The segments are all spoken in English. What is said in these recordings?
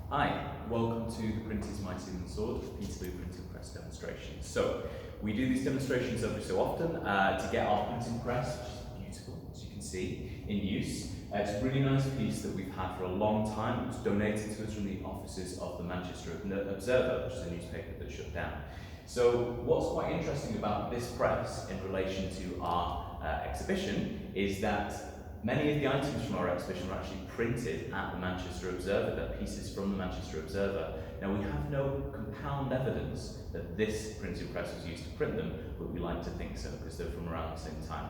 Hi, welcome to the Printers Mightier than Sword Peterloo Printing Press demonstration. So, we do these demonstrations every so often to get our printing press, which is beautiful, as you can see, in use. It's a really nice piece that we've had for a long time. It was donated to us from the offices of the Manchester Observer, which is a newspaper that shut down. So, what's quite interesting about this press in relation to our exhibition is that many of the items from our exhibition were actually printed at the Manchester Observer. They're pieces from the Manchester Observer. Now, we have no compound evidence that this printing press was used to print them, but we like to think so because they're from around the same time.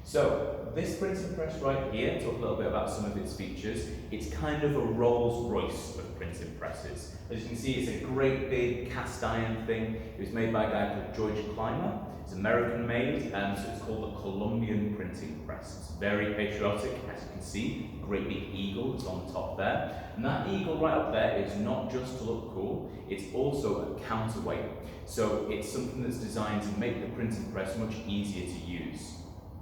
So, this printing press right here, talk a little bit about some of its features. It's kind of a Rolls Royce of printing presses. As you can see, it's a great big cast iron thing. It was made by a guy called George Clymer. It's American made, so it's called a Columbian printing press. It's very patriotic, as you can see. Great big eagle is on the top there. And that eagle right up there is not just to look cool, it's also a counterweight. So it's something that's designed to make the printing press much easier to use.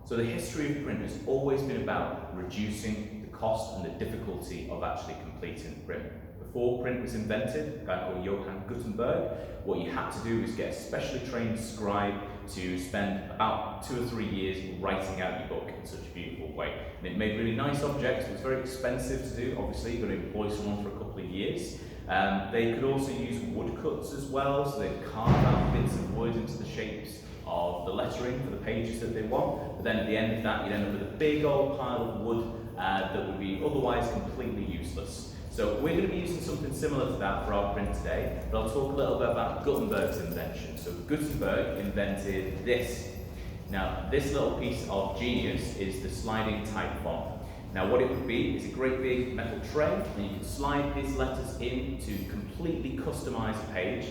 So the history of print has always been about reducing the cost and the difficulty of actually completing print. Before print was invented, a guy called Johann Gutenberg, what you had to do was get a specially trained scribe to spend about 2 or 3 years writing out your book in such a beautiful way. And it made really nice objects. It was very expensive to do, obviously. You've got to employ someone for a couple of years. They could also use woodcuts as well, so they'd carve out bits of wood into the shapes of the lettering for the pages that they want. But then at the end of that, you'd end up with a big old pile of wood that would be otherwise completely useless. So we're going to be using something similar to that for our print today, but I'll talk a little bit about Gutenberg's invention. So Gutenberg invented this. Now, this little piece of genius is the sliding type font. Now, what it would be is a great big metal tray, and you can slide these letters in to completely customize a page,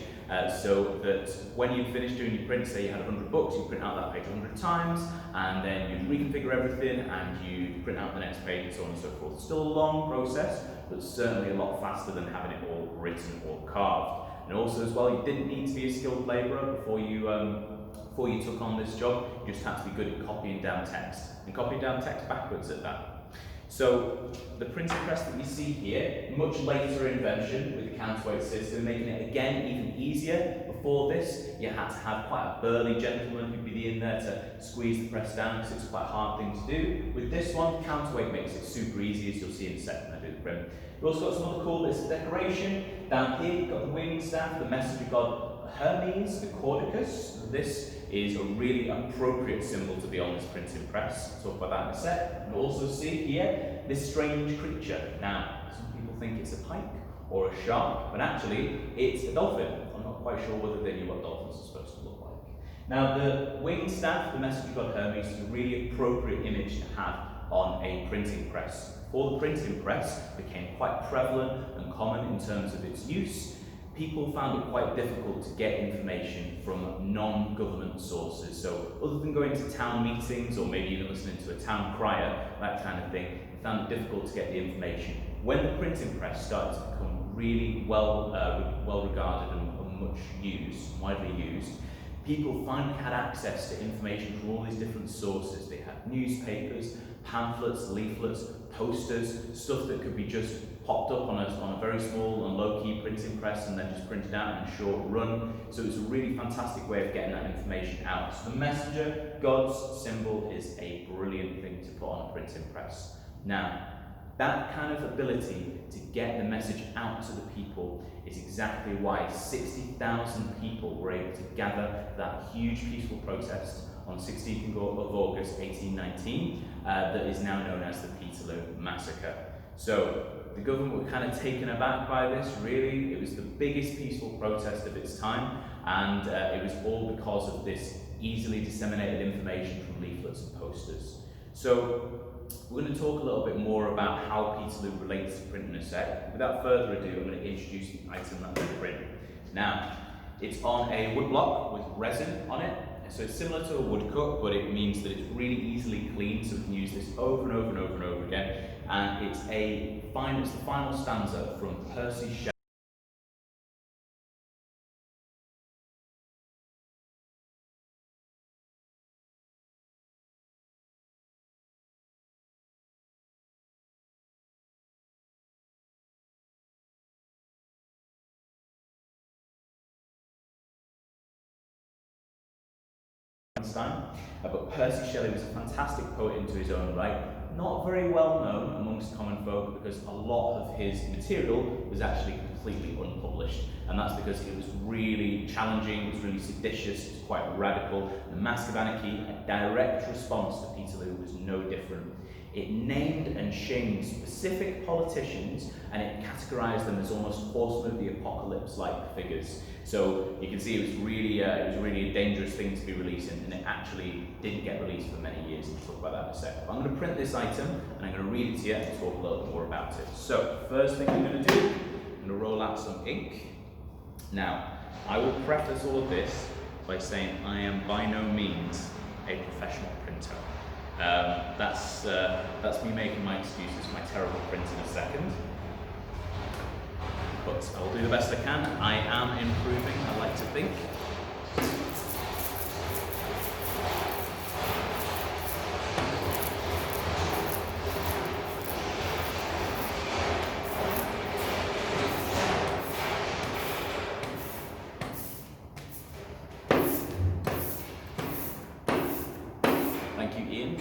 so that when you finish doing your print, say you had 100 books, you print out that page 100 times, and then you reconfigure everything, and you print out the next page, and so on and so forth. Still a long process, but certainly a lot faster than having it all written or carved. And also as well, you didn't need to be a skilled labourer before you took on this job. You just had to be good at copying down text, and copying down text backwards at that. So the printing press that you see here, much later invention with the counterweight system, making it again even easier. Before this, you had to have quite a burly gentleman who'd be in there to squeeze the press down because it's quite a hard thing to do. With this one, counterweight makes it super easy, as you'll see in a second when I do the print. We've also got some other cool bits of decoration. Down here, you've got the wing staff, the messenger god Hermes, the Cordicus. This is a really appropriate symbol to be on this printing press. I'll talk about that in a sec. And also see here, this strange creature. Now, some people think it's a pike or a shark, but actually it's a dolphin. I'm not quite sure whether they knew what dolphins are supposed to look like. Now, the wing staff, the messenger god Hermes, is a really appropriate image to have on a printing press. Before the printing press became quite prevalent and common in terms of its use, people found it quite difficult to get information from non-government sources. So other than going to town meetings or maybe even listening to a town crier, that kind of thing, they found it difficult to get the information. When the printing press started to become really well regarded and much used, widely used, people finally had access to information from all these different sources. They had newspapers, pamphlets, leaflets, posters, stuff that could be just popped up on a very small and low-key printing press and then just printed out in a short run. So it's a really fantastic way of getting that information out. So the messenger god's symbol is a brilliant thing to put on a printing press. Now, that kind of ability to get the message out to the people is exactly why 60,000 people were able to gather that huge peaceful protest on 16th of August 1819 that is now known as the Peterloo Massacre. So the government were kind of taken aback by this, really. It was the biggest peaceful protest of its time, and it was all because of this easily disseminated information from leaflets and posters. So we're going to talk a little bit more about how Peterloo relates to print in a sec. Without further ado, I'm going to introduce the item that I'm going to print. Now, it's on a wood block with resin on it. So it's similar to a woodcut, but it means that it's really easily cleaned, so we can use this over and over and over and over again. And it's the final stanza from Percy Shelley. Frankenstein, but Percy Shelley was a fantastic poet into his own right, not very well known amongst common folk because a lot of his material was actually completely unpublished, and that's because it was really challenging, it was really seditious, it was quite radical. The Mask of Anarchy, a direct response to Peterloo, was no different. It named and shamed specific politicians, and it categorized them as almost horsemen of the apocalypse-like figures. So you can see it was really a dangerous thing to be releasing, and it actually didn't get released for many years. We'll talk about that in a sec. But I'm going to print this item, and I'm going to read it to you and talk a little bit more about it. So first thing I'm going to do, I'm going to roll out some ink. Now, I will preface all of this by saying I am by no means a professional printer. That's me making my excuses for my terrible print in a second. But I will do the best I can. I am improving, I like to think. Thank you, Ian.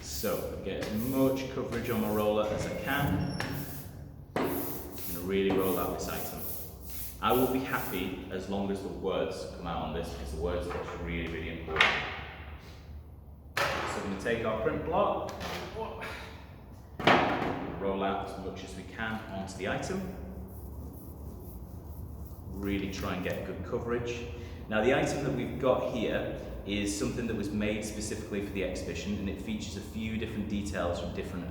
So, get as much coverage on my roller as I can. I'm going to really roll out this item. I will be happy as long as the words come out on this, because the words are really, really important. So we're going to take our print block, roll out as much as we can onto the item. Really try and get good coverage. Now the item that we've got here is something that was made specifically for the exhibition, and it features a few different details from different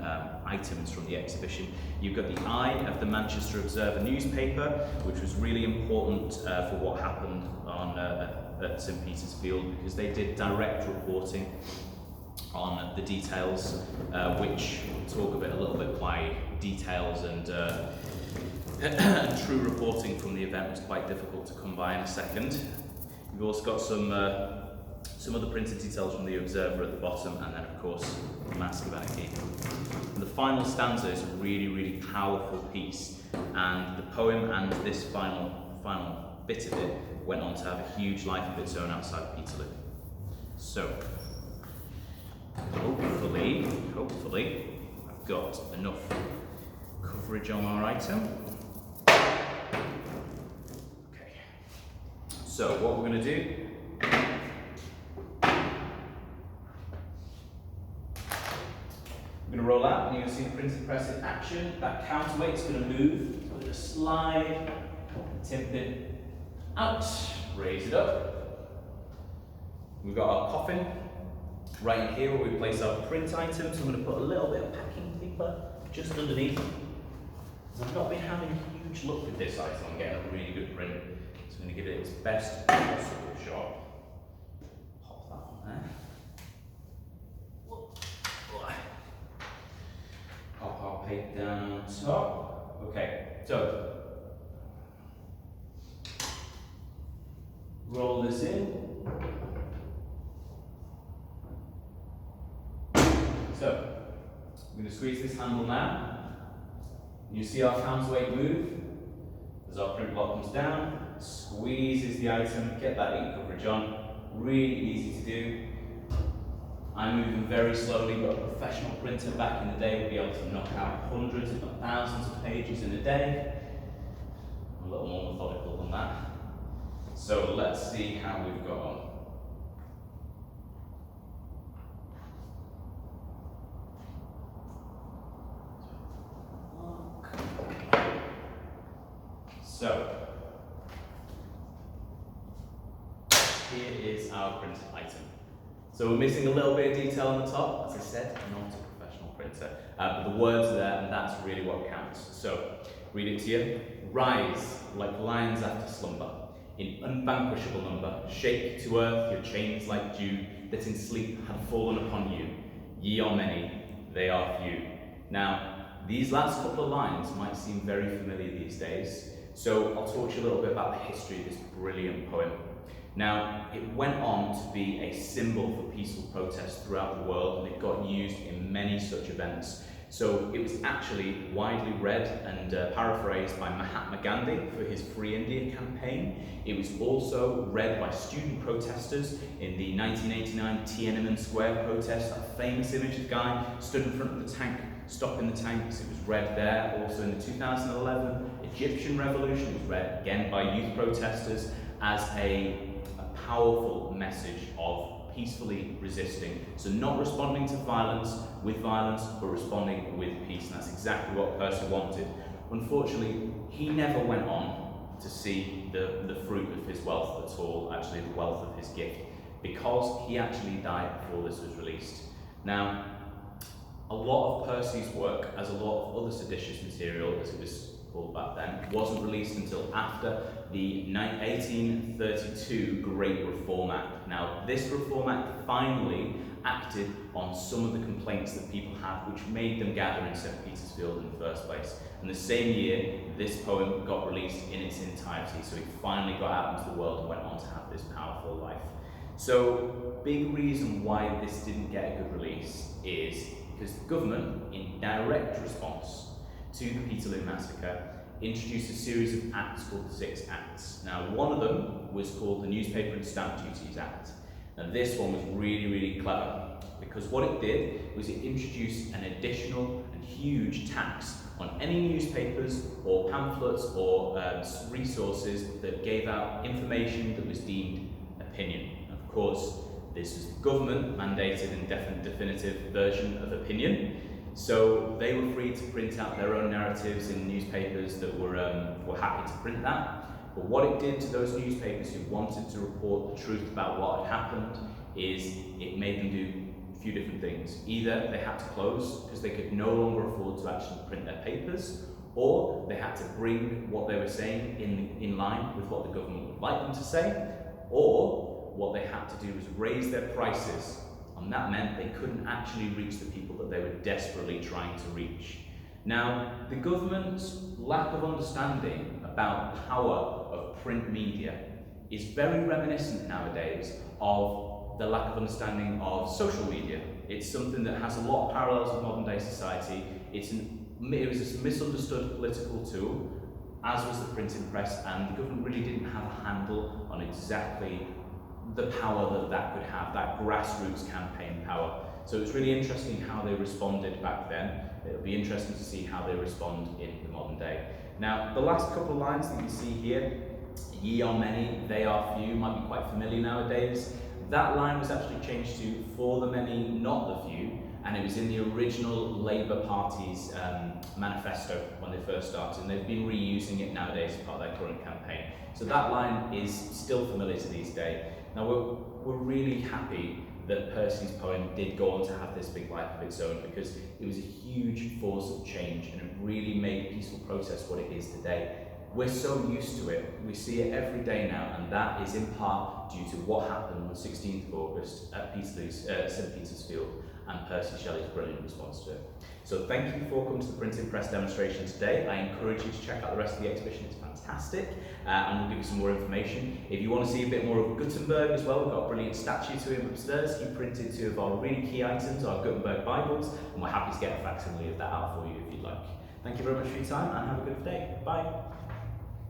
items from the exhibition. You've got the eye of the Manchester Observer newspaper, which was really important for what happened on at St Peter's Field, because they did direct reporting on the details, which we'll talk a little bit why details and true reporting from the event was quite difficult to come by in a second. We've also got some other printed details from the Observer at the bottom, and then of course the Mask of Anarchy. And the final stanza is a really, really powerful piece, and the poem and this final bit of it went on to have a huge life of its own outside of Peterloo. So hopefully I've got enough coverage on our item. Okay, so what we're going to do, we're going to roll out, and you're going to see the printing press in action. That counterweight's going to move. So we'll just slide, tip it out, raise it up. We've got our coffin right in here where we place our print items. I'm going to put a little bit of packing paper just underneath. So I've not been having huge luck with this item. I'm getting a really good print. So I'm going to give it its best possible shot. Pop that on there. Pop our paper down on top. Okay, so roll this in. So I'm going to squeeze this handle now. You see our counterweight move as our print block comes down, squeezes the item, get that ink coverage on. Really easy to do. I'm moving very slowly, but a professional printer back in the day would be able to knock out hundreds, if not thousands of pages in a day. I'm a little more methodical than that. So let's see how we've got on. So, here is our printed item. So we're missing a little bit of detail on the top. As I said, I'm not a professional printer, but the words are there, and that's really what counts. So, read it to you. Rise like lions after slumber, in unvanquishable number, shake to earth your chains like dew, that in sleep had fallen upon you. Ye are many, they are few. Now, these last couple of lines might seem very familiar these days, so I'll talk to you a little bit about the history of this brilliant poem. Now, it went on to be a symbol for peaceful protest throughout the world, and it got used in many such events So it was actually widely read and paraphrased by Mahatma Gandhi for his Free India campaign. It was also read by student protesters in the 1989 Tiananmen Square protest, that famous image of the guy stood in front of the tank, stopping the tanks. It was read there. Also in the 2011 Egyptian revolution, it was read again by youth protesters as a powerful message of peacefully resisting. So not responding to violence with violence, but responding with peace. And that's exactly what Percy wanted. Unfortunately, he never went on to see the fruit of his wealth at all, actually the wealth of his gift, because he actually died before this was released. Now, a lot of Percy's work, as a lot of other seditious material, as it was called back then, wasn't released until after the 1832 Great Reform Act. Now, this Reform Act finally acted on some of the complaints that people had, which made them gather in St. Petersfield in the first place. And the same year, this poem got released in its entirety, so it finally got out into the world and went on to have this powerful life. So, big reason why this didn't get a good release is because the government, in direct response to the Peterloo Massacre, introduced a series of acts called the Six Acts. Now, one of them was called the Newspaper and Stamp Duties Act. And this one was really, really clever, because what it did was it introduced an additional and huge tax on any newspapers or pamphlets or resources that gave out information that was deemed opinion. Of course, this was the government mandated and definitive version of opinion. So they were free to print out their own narratives in newspapers that were happy to print that. But what it did to those newspapers who wanted to report the truth about what had happened is it made them do a few different things. Either they had to close because they could no longer afford to actually print their papers, or they had to bring what they were saying in line with what the government would like them to say, or what they had to do was raise their prices. And that meant they couldn't actually reach the people that they were desperately trying to reach. Now, the government's lack of understanding about the power of print media is very reminiscent nowadays of the lack of understanding of social media. It's something that has a lot of parallels with modern day society. It was a misunderstood political tool, as was the printing press, and the government really didn't have a handle on exactly the power that could have, that grassroots campaign power. So it's really interesting how they responded back then. It'll be interesting to see how they respond in the modern day. Now, the last couple of lines that you see here, ye are many, they are few, might be quite familiar nowadays. That line was actually changed to for the many, not the few, and it was in the original Labour Party's manifesto when they first started, and they've been reusing it nowadays as part of their current campaign. So that line is still familiar to these days. Now, we're really happy that Percy's poem did go on to have this big life of its own, because it was a huge force of change and it really made peaceful protest what it is today. We're so used to it, we see it every day now, and that is in part due to what happened on the 16th of August at St. Petersfield and Percy Shelley's brilliant response to it. So thank you for coming to the printing press demonstration today. I encourage you to check out the rest of the exhibition, it's fantastic, and we'll give you some more information. If you want to see a bit more of Gutenberg as well, we've got a brilliant statue to him upstairs. He printed two of our really key items, our Gutenberg Bibles, and we're happy to get a facsimile of that out for you if you'd like. Thank you very much for your time and have a good day. Bye.